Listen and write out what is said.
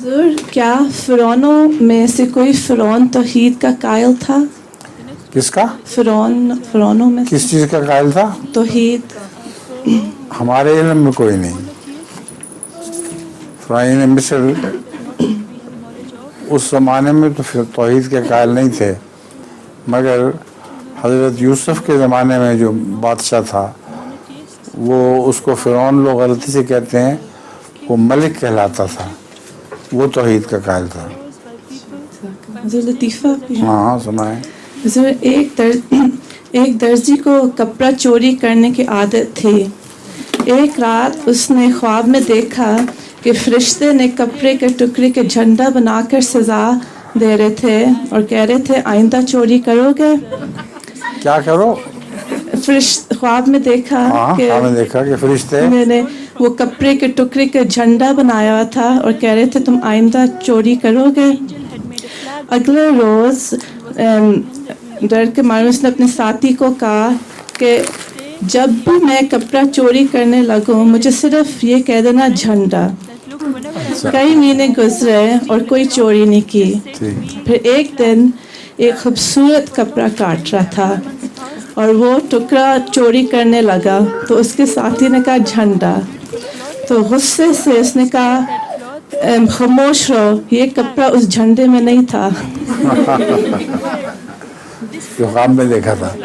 हुजूर, क्या फिरौनों में से कोई फिरौन तौहीद का कायल था? किसका? फिरौनों में किस चीज़ का कायल था? तौहीद। हमारे इल्म में कोई नहीं। फ़िरौन मिस्र उस ज़माने में तो फिर तौहीद के कायल नहीं थे, मगर हज़रत यूसुफ के ज़माने में जो बादशाह था वो उसको फ़िरौन लोग गलती से कहते हैं, वो मलिक कहलाता था, वो तौहीद का कायल था। हुजूर, लतीफ़ा भी है। हाँ सुनाए। हुजूर, एक दर्जी को कपड़ा चोरी करने की आदत थी। एक रात उसने ख्वाब में देखा कि फरिश्ते ने कपड़े के टुकड़े के झंडा बनाकर सजा दे रहे थे और कह रहे थे आइंदा चोरी करोगे? क्या करो? ख्वाब में देखा हाँ, कि ख्वाब में देखा कि फरिश्ते मैंने वो कपड़े के टुकड़े का झंडा बनाया हुआ था और कह रहे थे तुम आइंदा चोरी करोगे। अगले रोज डर के मारे उसने अपने साथी को कहा कि जब भी मैं कपड़ा चोरी करने लगूं मुझे सिर्फ ये कह देना झंडा। कई महीने गुजरे और कोई चोरी नहीं की। फिर एक दिन एक खूबसूरत कपड़ा काट रहा था और वो टुकड़ा चोरी करने लगा तो उसके साथी ने कहा झंडा। तो गुस्से से उसने कहा खामोश रहो, ये कपड़ा उस झंडे में नहीं था। जो ख्वाब में देखा था।